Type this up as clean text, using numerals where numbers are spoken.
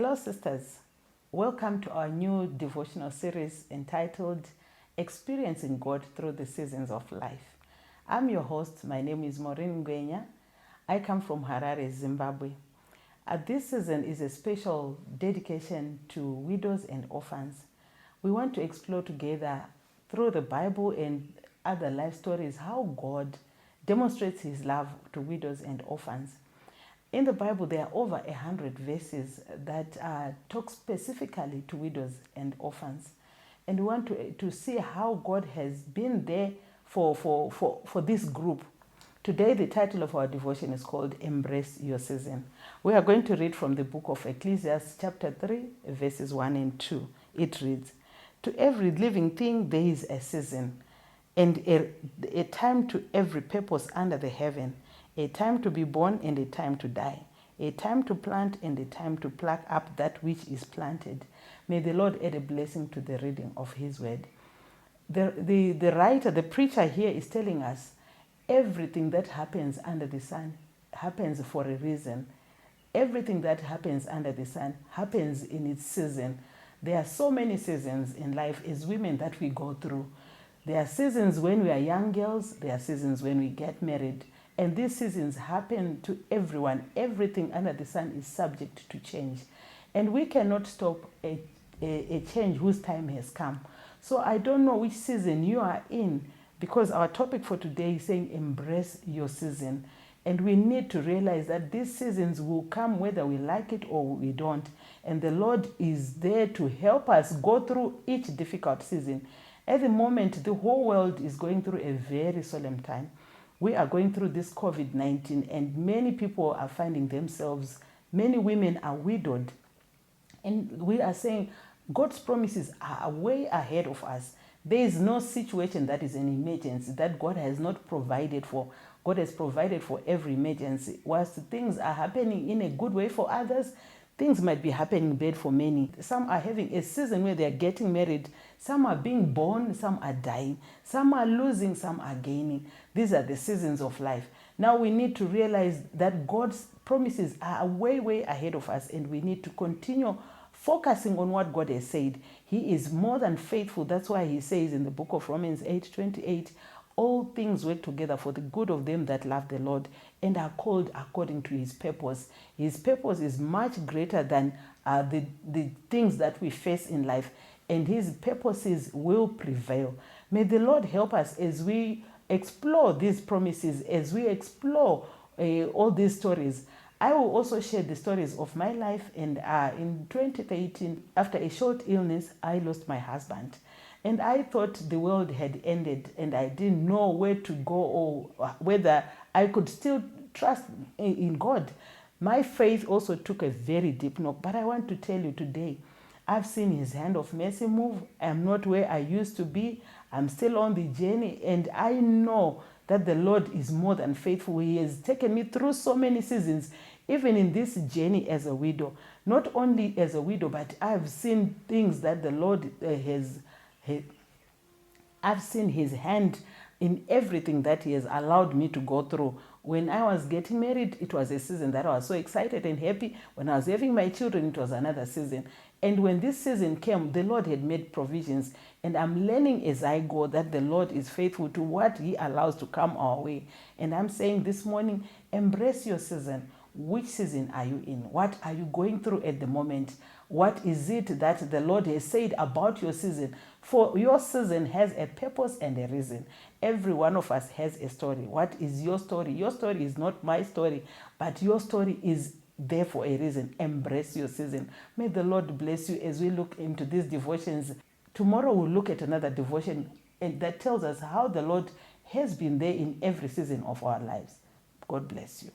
Hello, sisters. Welcome to our new devotional series entitled Experiencing God Through the Seasons of Life. I'm your host. My name is Maureen Ngwenya. I come from Harare, Zimbabwe. This season is a special dedication to widows and orphans. We want to explore together through the Bible and other life stories how God demonstrates His love to widows and orphans. In the Bible, there are over 100 verses that talk specifically to widows and orphans. And we want to see how God has been there for this group. Today, the title of our devotion is called Embrace Your Season. We are going to read from the book of Ecclesiastes chapter 3, verses 1 and 2. It reads, "To every living thing there is a season, and a time to every purpose under the heaven, a time to be born and a time to die, a time to plant and a time to pluck up that which is planted." May the Lord add a blessing to the reading of His word. The writer, the preacher here is telling us everything that happens under the sun happens for a reason. Everything that happens under the sun happens in its season. There are so many seasons in life as women that we go through. There are seasons when we are young girls. There are seasons when we get married. And these seasons happen to everyone. Everything under the sun is subject to change. And we cannot stop a change whose time has come. So I don't know which season you are in, because our topic for today is saying embrace your season. And we need to realize that these seasons will come whether we like it or we don't. And the Lord is there to help us go through each difficult season. At the moment, the whole world is going through a very solemn time. We are going through this COVID-19, and many people are finding themselves, many women are widowed. And we are saying God's promises are way ahead of us. There is no situation that is an emergency that God has not provided for. God has provided for every emergency. Whilst things are happening in a good way for others, things might be happening bad for many. Some are having a season where they are getting married. Some are being born, some are dying. Some are losing, some are gaining. These are the seasons of life. Now we need to realize that God's promises are way, way ahead of us, and we need to continue focusing on what God has said. He is more than faithful. That's why He says in the book of Romans 8:28, all things work together for the good of them that love the Lord and are called according to His purpose. His purpose is much greater than the things that we face in life, and His purposes will prevail. May the Lord help us as we explore these promises, as we explore all these stories. I will also share the stories of my life. And in 2013, after a short illness, I lost my husband. And I thought the world had ended, and I didn't know where to go or whether I could still trust in God. My faith also took a very deep knock. But I want to tell you today, I've seen His hand of mercy move. I'm not where I used to be. I'm still on the journey, and I know that the Lord is more than faithful. He has taken me through so many seasons, even in this journey as a widow. Not only as a widow, but I've seen things that the Lord I've seen His hand in everything that He has allowed me to go through. When I was getting married, it was a season that I was so excited and happy. When I was having my children, it was another season. And when this season came, the Lord had made provisions. And I'm learning as I go that the Lord is faithful to what He allows to come our way. And I'm saying this morning, embrace your season. Which season are you in? What are you going through at the moment? What is it that the Lord has said about your season? For your season has a purpose and a reason. Every one of us has a story. What is your story? Your story is not my story, but your story is there for a reason. Embrace your season. May the Lord bless you as we look into these devotions. Tomorrow we'll look at another devotion that tells us how the Lord has been there in every season of our lives. God bless you.